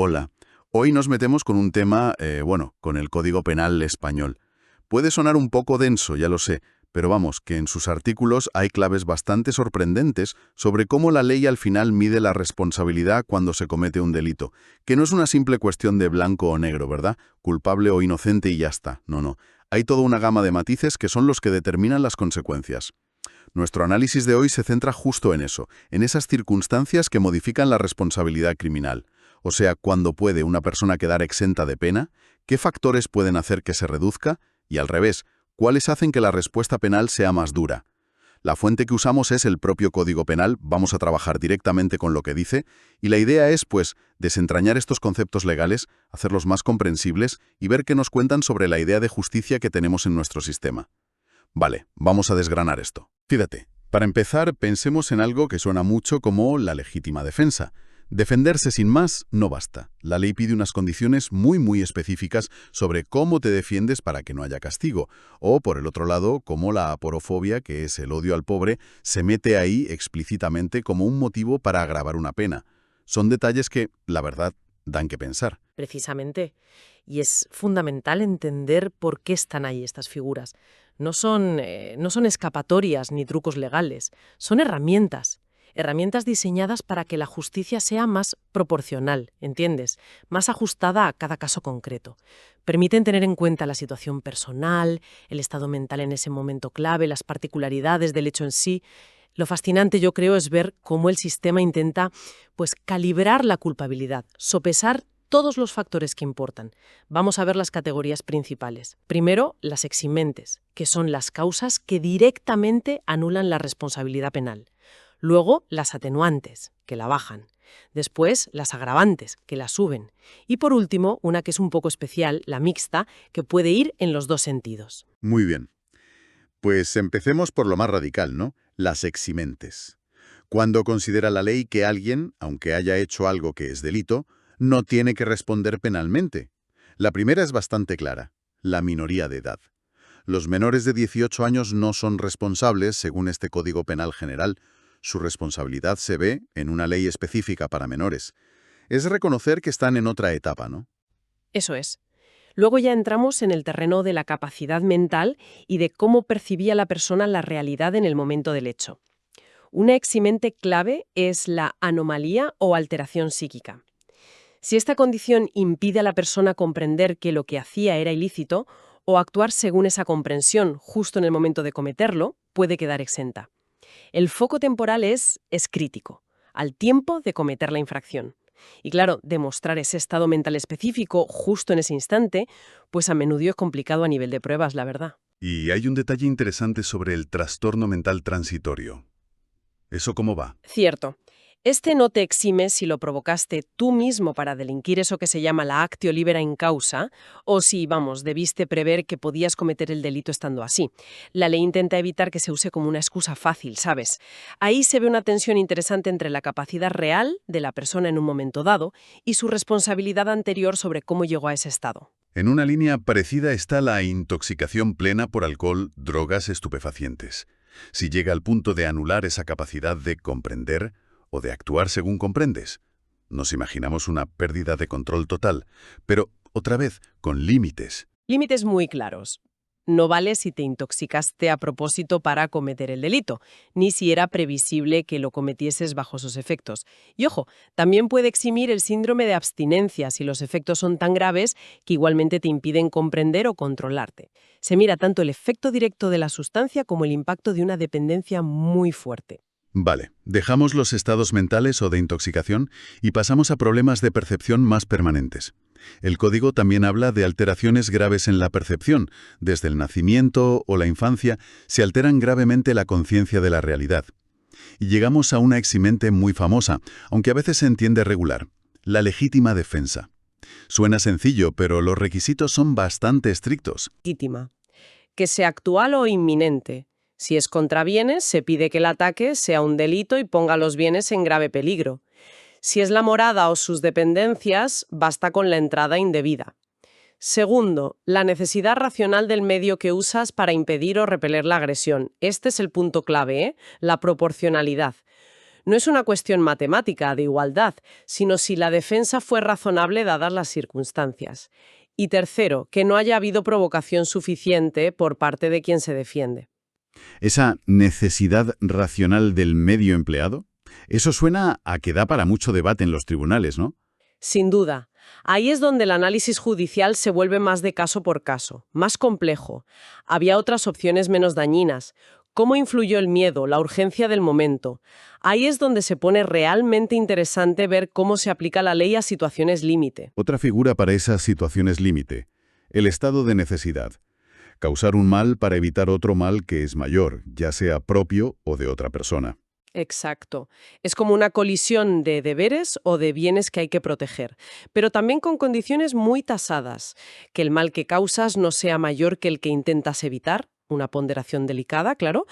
Hola. Hoy nos metemos con un tema, con el Código Penal español. Puede sonar un poco denso, ya lo sé, pero vamos, que en sus artículos hay claves bastante sorprendentes sobre cómo la ley al final mide la responsabilidad cuando se comete un delito, que no es una simple cuestión de blanco o negro, ¿verdad? Culpable o inocente y ya está. No, no. Hay toda una gama de matices que son los que determinan las consecuencias. Nuestro análisis de hoy se centra justo en eso, en esas circunstancias que modifican la responsabilidad criminal. O sea, cuándo puede una persona quedar exenta de pena, qué factores pueden hacer que se reduzca, y al revés, cuáles hacen que la respuesta penal sea más dura. La fuente que usamos es el propio Código Penal, vamos a trabajar directamente con lo que dice, y la idea es, pues, desentrañar estos conceptos legales, hacerlos más comprensibles y ver qué nos cuentan sobre la idea de justicia que tenemos en nuestro sistema. Vale, vamos a desgranar esto. Fíjate, para empezar, pensemos en algo que suena mucho como la legítima defensa. Defenderse sin más no basta. La ley pide unas condiciones muy específicas sobre cómo te defiendes para que no haya castigo. O, por el otro lado, cómo la aporofobia, que es el odio al pobre, se mete ahí explícitamente como un motivo para agravar una pena. Son detalles que, la verdad, dan que pensar. Precisamente. Y es fundamental entender por qué están ahí estas figuras. No son escapatorias ni trucos legales, son herramientas. Herramientas diseñadas para que la justicia sea más proporcional, ¿entiendes? Más ajustada a cada caso concreto. Permiten tener en cuenta la situación personal, el estado mental en ese momento clave, las particularidades del hecho en sí. Lo fascinante, yo creo, es ver cómo el sistema intenta, pues, calibrar la culpabilidad, sopesar todos los factores que importan. Vamos a ver las categorías principales. Primero, las eximentes, que son las causas que directamente anulan la responsabilidad penal. Luego, las atenuantes, que la bajan. Después, las agravantes, que la suben. Y por último, una que es un poco especial, la mixta, que puede ir en los dos sentidos. Muy bien. Pues empecemos por lo más radical, ¿no? Las eximentes. Cuando considera la ley que alguien, aunque haya hecho algo que es delito, no tiene que responder penalmente. La primera es bastante clara, la minoría de edad. Los menores de 18 años no son responsables, según este Código Penal General. Su responsabilidad se ve en una ley específica para menores. Es reconocer que están en otra etapa, ¿no? Eso es. Luego ya entramos en el terreno de la capacidad mental y de cómo percibía la persona la realidad en el momento del hecho. Una eximente clave es la anomalía o alteración psíquica. Si esta condición impide a la persona comprender que lo que hacía era ilícito o actuar según esa comprensión justo en el momento de cometerlo, puede quedar exenta. El foco temporal es crítico, al tiempo de cometer la infracción. Y claro, demostrar ese estado mental específico justo en ese instante, pues a menudo es complicado a nivel de pruebas, la verdad. Y hay un detalle interesante sobre el trastorno mental transitorio. ¿Eso cómo va? Cierto. Este no te exime si lo provocaste tú mismo para delinquir eso que se llama la actio libera in causa, o si, vamos, debiste prever que podías cometer el delito estando así. La ley intenta evitar que se use como una excusa fácil, ¿sabes? Ahí se ve una tensión interesante entre la capacidad real de la persona en un momento dado y su responsabilidad anterior sobre cómo llegó a ese estado. En una línea parecida está la intoxicación plena por alcohol, drogas, estupefacientes. Si llega al punto de anular esa capacidad de comprender o de actuar según comprendes, nos imaginamos una pérdida de control total, pero, otra vez, con límites. Límites muy claros. No vale si te intoxicaste a propósito para cometer el delito, ni si era previsible que lo cometieses bajo sus efectos. Y ojo, también puede eximir el síndrome de abstinencia si los efectos son tan graves que igualmente te impiden comprender o controlarte. Se mira tanto el efecto directo de la sustancia como el impacto de una dependencia muy fuerte. Vale, dejamos los estados mentales o de intoxicación y pasamos a problemas de percepción más permanentes. El código también habla de alteraciones graves en la percepción. Desde el nacimiento o la infancia se alteran gravemente la conciencia de la realidad. Y llegamos a una eximente muy famosa, aunque a veces se entiende regular: la legítima defensa. Suena sencillo, pero los requisitos son bastante estrictos. Legítima. Que sea actual o inminente. Si es contra bienes, se pide que el ataque sea un delito y ponga los bienes en grave peligro. Si es la morada o sus dependencias, basta con la entrada indebida. Segundo, la necesidad racional del medio que usas para impedir o repeler la agresión. Este es el punto clave, ¿eh? La proporcionalidad. No es una cuestión matemática de igualdad, sino si la defensa fue razonable dadas las circunstancias. Y tercero, que no haya habido provocación suficiente por parte de quien se defiende. Esa necesidad racional del medio empleado, eso suena a que da para mucho debate en los tribunales, ¿no? Sin duda. Ahí es donde el análisis judicial se vuelve más de caso por caso, más complejo. Había otras opciones menos dañinas. ¿Cómo influyó el miedo, la urgencia del momento? Ahí es donde se pone realmente interesante ver cómo se aplica la ley a situaciones límite. Otra figura para esas situaciones límite, el estado de necesidad. Causar un mal para evitar otro mal que es mayor, ya sea propio o de otra persona. Exacto. Es como una colisión de deberes o de bienes que hay que proteger, pero también con condiciones muy tasadas. Que el mal que causas no sea mayor que el que intentas evitar, una ponderación delicada, claro.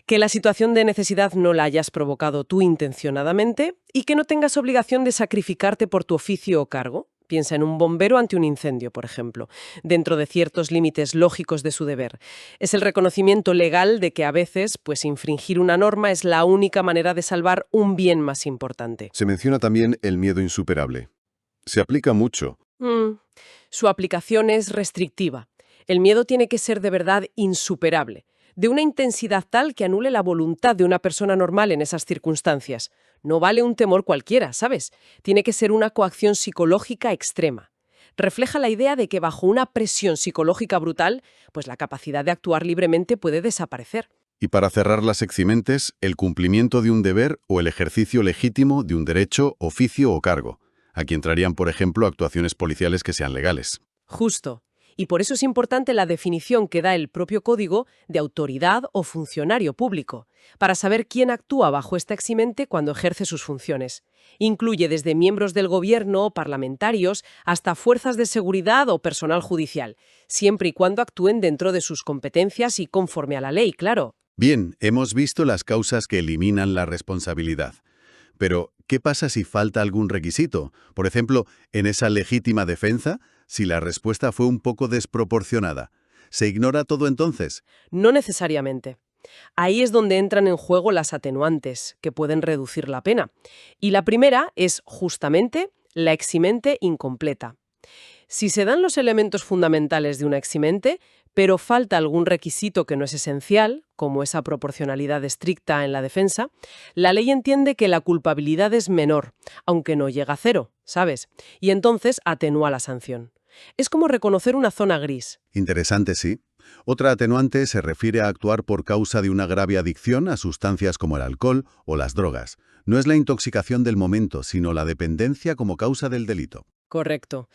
Que la situación de necesidad no la hayas provocado tú intencionadamente y que no tengas obligación de sacrificarte por tu oficio o cargo. Piensa en un bombero ante un incendio, por ejemplo, dentro de ciertos límites lógicos de su deber. Es el reconocimiento legal de que a veces, pues infringir una norma es la única manera de salvar un bien más importante. Se menciona también el miedo insuperable. Se aplica mucho. Su aplicación es restrictiva. El miedo tiene que ser de verdad insuperable, de una intensidad tal que anule la voluntad de una persona normal en esas circunstancias. No vale un temor cualquiera, ¿sabes? Tiene que ser una coacción psicológica extrema. Refleja la idea de que bajo una presión psicológica brutal, pues la capacidad de actuar libremente puede desaparecer. Y para cerrar las eximentes, el cumplimiento de un deber o el ejercicio legítimo de un derecho, oficio o cargo. Aquí entrarían, por ejemplo, actuaciones policiales que sean legales. Justo. Y por eso es importante la definición que da el propio código de autoridad o funcionario público, para saber quién actúa bajo esta eximente cuando ejerce sus funciones. Incluye desde miembros del gobierno, parlamentarios, hasta fuerzas de seguridad o personal judicial, siempre y cuando actúen dentro de sus competencias y conforme a la ley, claro. Bien, hemos visto las causas que eliminan la responsabilidad. Pero, ¿qué pasa si falta algún requisito? Por ejemplo, en esa legítima defensa, si la respuesta fue un poco desproporcionada. ¿Se ignora todo entonces? No necesariamente. Ahí es donde entran en juego las atenuantes, que pueden reducir la pena. Y la primera es, justamente, la eximente incompleta. Si se dan los elementos fundamentales de una eximente, pero falta algún requisito que no es esencial, como esa proporcionalidad estricta en la defensa, la ley entiende que la culpabilidad es menor, aunque no llega a cero, ¿sabes? Y entonces atenúa la sanción. Es como reconocer una zona gris. Interesante, sí. Otra atenuante se refiere a actuar por causa de una grave adicción a sustancias como el alcohol o las drogas. No es la intoxicación del momento, sino la dependencia como causa del delito. Correcto.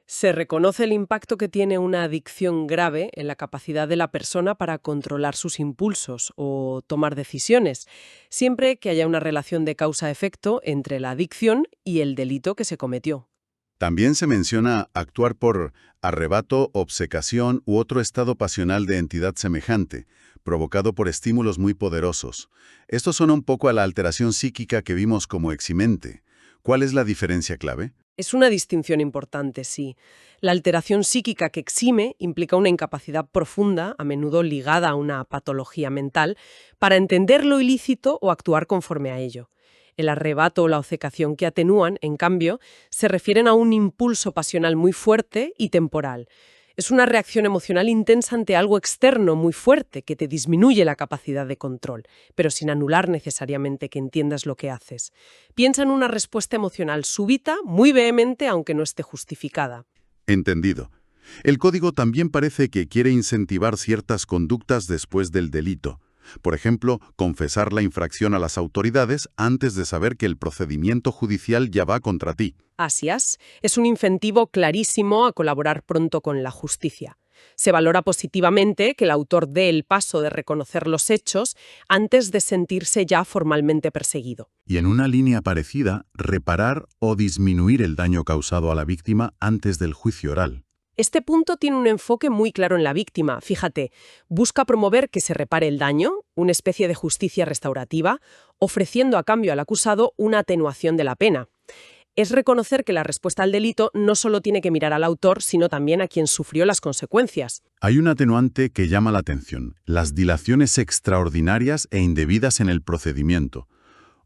Se reconoce el impacto que tiene una adicción grave en la capacidad de la persona para controlar sus impulsos o tomar decisiones, siempre que haya una relación de causa-efecto entre la adicción y el delito que se cometió. También se menciona actuar por arrebato, obcecación u otro estado pasional de entidad semejante, provocado por estímulos muy poderosos. Esto suena un poco a la alteración psíquica que vimos como eximente. ¿Cuál es la diferencia clave? Es una distinción importante, sí. La alteración psíquica que exime implica una incapacidad profunda, a menudo ligada a una patología mental, para entender lo ilícito o actuar conforme a ello. El arrebato o la obcecación que atenúan, en cambio, se refieren a un impulso pasional muy fuerte y temporal. Es una reacción emocional intensa ante algo externo muy fuerte que te disminuye la capacidad de control, pero sin anular necesariamente que entiendas lo que haces. Piensa en una respuesta emocional súbita, muy vehemente, aunque no esté justificada. Entendido. El código también parece que quiere incentivar ciertas conductas después del delito. Por ejemplo, confesar la infracción a las autoridades antes de saber que el procedimiento judicial ya va contra ti. Así es un incentivo clarísimo a colaborar pronto con la justicia. Se valora positivamente que el autor dé el paso de reconocer los hechos antes de sentirse ya formalmente perseguido. Y en una línea parecida, reparar o disminuir el daño causado a la víctima antes del juicio oral. Este punto tiene un enfoque muy claro en la víctima. Fíjate, busca promover que se repare el daño, una especie de justicia restaurativa, ofreciendo a cambio al acusado una atenuación de la pena. Es reconocer que la respuesta al delito no solo tiene que mirar al autor, sino también a quien sufrió las consecuencias. Hay un atenuante que llama la atención, las dilaciones extraordinarias e indebidas en el procedimiento.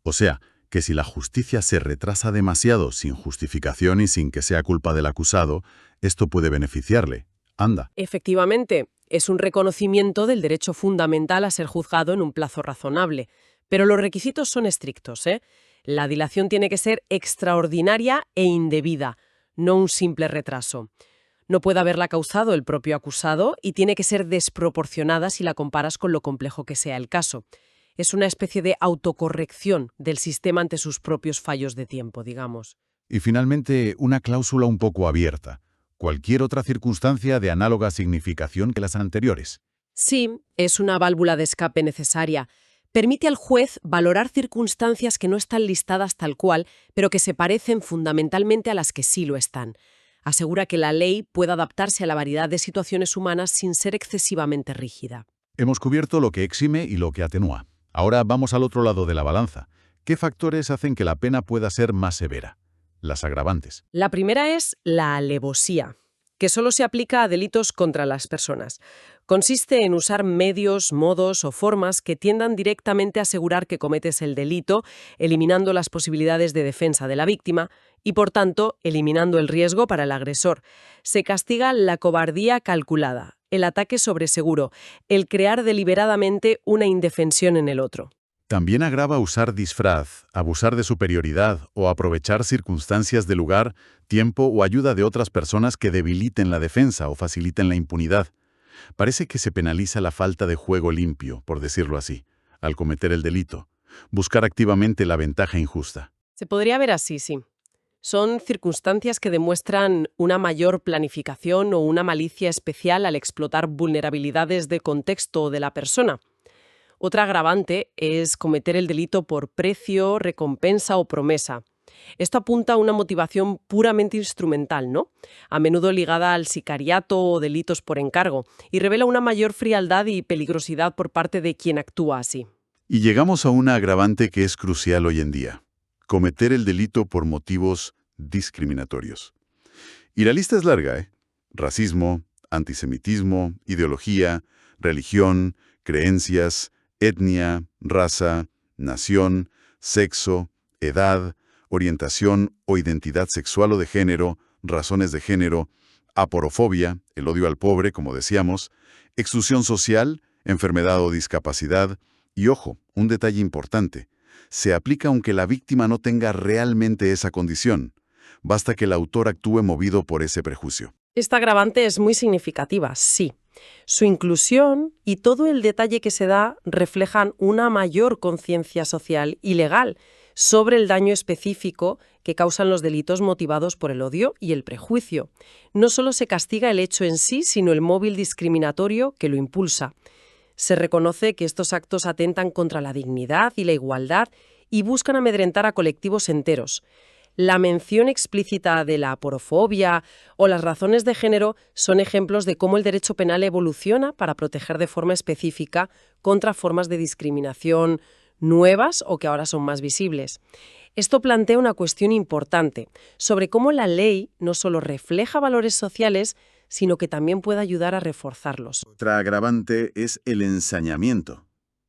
O sea, que si la justicia se retrasa demasiado sin justificación y sin que sea culpa del acusado, esto puede beneficiarle. Anda. Efectivamente, es un reconocimiento del derecho fundamental a ser juzgado en un plazo razonable, pero los requisitos son estrictos, ¿eh? La dilación tiene que ser extraordinaria e indebida, no un simple retraso. No puede haberla causado el propio acusado y tiene que ser desproporcionada si la comparas con lo complejo que sea el caso. Es una especie de autocorrección del sistema ante sus propios fallos de tiempo, digamos. Y finalmente, una cláusula un poco abierta. Cualquier otra circunstancia de análoga significación que las anteriores. Sí, es una válvula de escape necesaria. Permite al juez valorar circunstancias que no están listadas tal cual, pero que se parecen fundamentalmente a las que sí lo están. Asegura que la ley pueda adaptarse a la variedad de situaciones humanas sin ser excesivamente rígida. Hemos cubierto lo que exime y lo que atenúa. Ahora vamos al otro lado de la balanza. ¿Qué factores hacen que la pena pueda ser más severa? Las agravantes. La primera es la alevosía, que solo se aplica a delitos contra las personas. Consiste en usar medios, modos o formas que tiendan directamente a asegurar que cometes el delito, eliminando las posibilidades de defensa de la víctima y, por tanto, eliminando el riesgo para el agresor. Se castiga la cobardía calculada, el ataque sobre seguro, el crear deliberadamente una indefensión en el otro. También agrava usar disfraz, abusar de superioridad o aprovechar circunstancias de lugar, tiempo o ayuda de otras personas que debiliten la defensa o faciliten la impunidad. Parece que se penaliza la falta de juego limpio, por decirlo así, al cometer el delito. Buscar activamente la ventaja injusta. Se podría ver así, sí. Son circunstancias que demuestran una mayor planificación o una malicia especial al explotar vulnerabilidades de contexto o de la persona. Otra agravante es cometer el delito por precio, recompensa o promesa. Esto apunta a una motivación puramente instrumental, ¿no? A menudo ligada al sicariato o delitos por encargo, y revela una mayor frialdad y peligrosidad por parte de quien actúa así. Y llegamos a una agravante que es crucial hoy en día. Cometer el delito por motivos discriminatorios. Y la lista es larga, ¿eh? Racismo, antisemitismo, ideología, religión, creencias, etnia, raza, nación, sexo, edad, orientación o identidad sexual o de género, razones de género, aporofobia, el odio al pobre, como decíamos, exclusión social, enfermedad o discapacidad, y ojo, un detalle importante, se aplica aunque la víctima no tenga realmente esa condición. Basta que el autor actúe movido por ese prejuicio. Esta agravante es muy significativa, sí. Su inclusión y todo el detalle que se da reflejan una mayor conciencia social y legal sobre el daño específico que causan los delitos motivados por el odio y el prejuicio. No solo se castiga el hecho en sí, sino el móvil discriminatorio que lo impulsa. Se reconoce que estos actos atentan contra la dignidad y la igualdad y buscan amedrentar a colectivos enteros. La mención explícita de la aporofobia o las razones de género son ejemplos de cómo el derecho penal evoluciona para proteger de forma específica contra formas de discriminación nuevas o que ahora son más visibles. Esto plantea una cuestión importante sobre cómo la ley no solo refleja valores sociales, sino que también puede ayudar a reforzarlos. Otra agravante es el ensañamiento.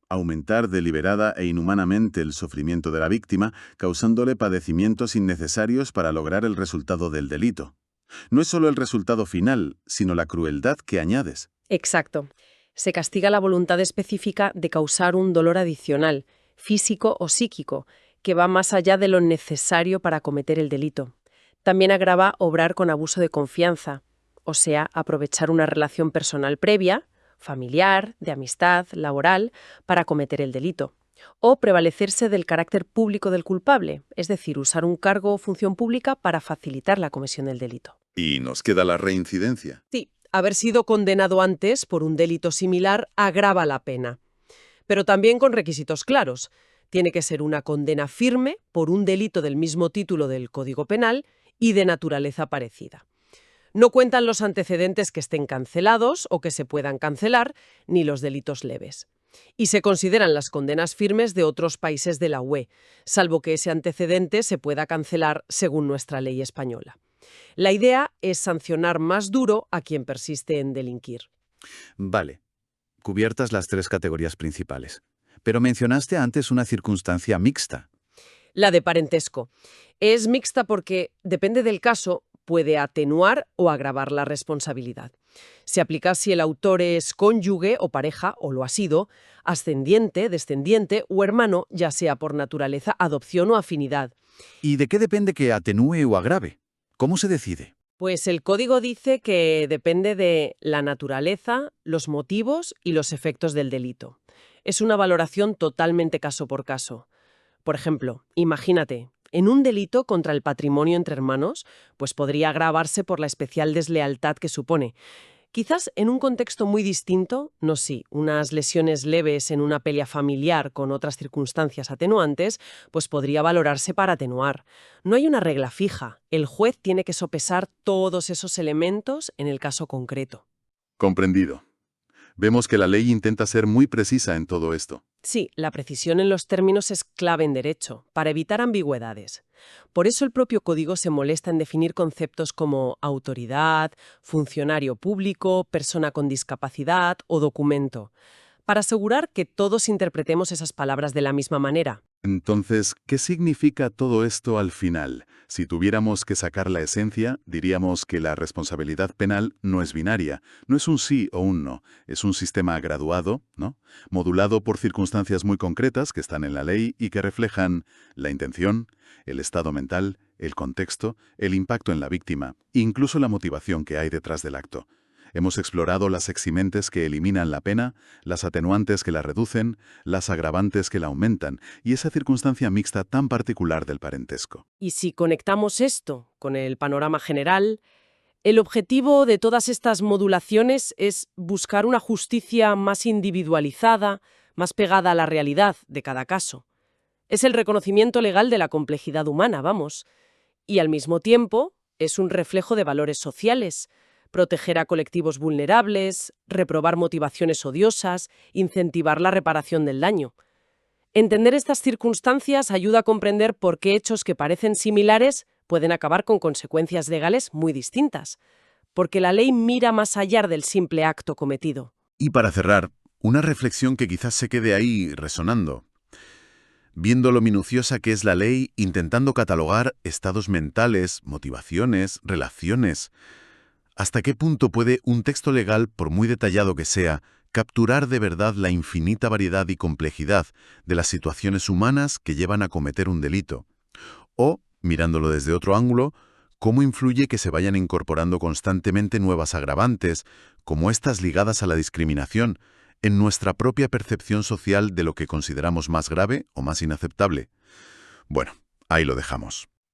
Aumentar deliberada e inhumanamente el sufrimiento de la víctima, causándole padecimientos innecesarios para lograr el resultado del delito. No es solo el resultado final, sino la crueldad que añades. Exacto. Se castiga la voluntad específica de causar un dolor adicional, físico o psíquico, que va más allá de lo necesario para cometer el delito. También agrava obrar con abuso de confianza, o sea, aprovechar una relación personal previa, familiar, de amistad, laboral, para cometer el delito. O prevalecerse del carácter público del culpable, es decir, usar un cargo o función pública para facilitar la comisión del delito. Y nos queda la reincidencia. Sí, haber sido condenado antes por un delito similar agrava la pena. Pero también con requisitos claros. Tiene que ser una condena firme por un delito del mismo título del Código Penal y de naturaleza parecida. No cuentan los antecedentes que estén cancelados o que se puedan cancelar, ni los delitos leves. Y se consideran las condenas firmes de otros países de la UE, salvo que ese antecedente se pueda cancelar según nuestra ley española. La idea es sancionar más duro a quien persiste en delinquir. Vale, cubiertas las tres categorías principales. Pero mencionaste antes una circunstancia mixta. La de parentesco. Es mixta porque, depende del caso, puede atenuar o agravar la responsabilidad. Se aplica si el autor es cónyuge o pareja, o lo ha sido, ascendiente, descendiente o hermano, ya sea por naturaleza, adopción o afinidad. ¿Y de qué depende que atenúe o agrave? ¿Cómo se decide? Pues el código dice que depende de la naturaleza, los motivos y los efectos del delito. Es una valoración totalmente caso por caso. Por ejemplo, imagínate, en un delito contra el patrimonio entre hermanos, pues podría agravarse por la especial deslealtad que supone. Quizás en un contexto muy distinto, no sí, unas lesiones leves en una pelea familiar con otras circunstancias atenuantes, pues podría valorarse para atenuar. No hay una regla fija. El juez tiene que sopesar todos esos elementos en el caso concreto. Comprendido. Vemos que la ley intenta ser muy precisa en todo esto. Sí, la precisión en los términos es clave en derecho, para evitar ambigüedades. Por eso el propio código se molesta en definir conceptos como autoridad, funcionario público, persona con discapacidad o documento, para asegurar que todos interpretemos esas palabras de la misma manera. Entonces, ¿qué significa todo esto al final? Si tuviéramos que sacar la esencia, diríamos que la responsabilidad penal no es binaria, no es un sí o un no, es un sistema graduado, ¿no? Modulado por circunstancias muy concretas que están en la ley y que reflejan la intención, el estado mental, el contexto, el impacto en la víctima, incluso la motivación que hay detrás del acto. Hemos explorado las eximentes que eliminan la pena, las atenuantes que la reducen, las agravantes que la aumentan y esa circunstancia mixta tan particular del parentesco. Y si conectamos esto con el panorama general, el objetivo de todas estas modulaciones es buscar una justicia más individualizada, más pegada a la realidad de cada caso. Es el reconocimiento legal de la complejidad humana, vamos. Y al mismo tiempo, es un reflejo de valores sociales. Proteger a colectivos vulnerables, reprobar motivaciones odiosas, incentivar la reparación del daño. Entender estas circunstancias ayuda a comprender por qué hechos que parecen similares pueden acabar con consecuencias legales muy distintas, porque la ley mira más allá del simple acto cometido. Y para cerrar, una reflexión que quizás se quede ahí resonando. Viendo lo minuciosa que es la ley, intentando catalogar estados mentales, motivaciones, relaciones, ¿hasta qué punto puede un texto legal, por muy detallado que sea, capturar de verdad la infinita variedad y complejidad de las situaciones humanas que llevan a cometer un delito? O, mirándolo desde otro ángulo, ¿cómo influye que se vayan incorporando constantemente nuevas agravantes, como estas ligadas a la discriminación, en nuestra propia percepción social de lo que consideramos más grave o más inaceptable? Bueno, ahí lo dejamos.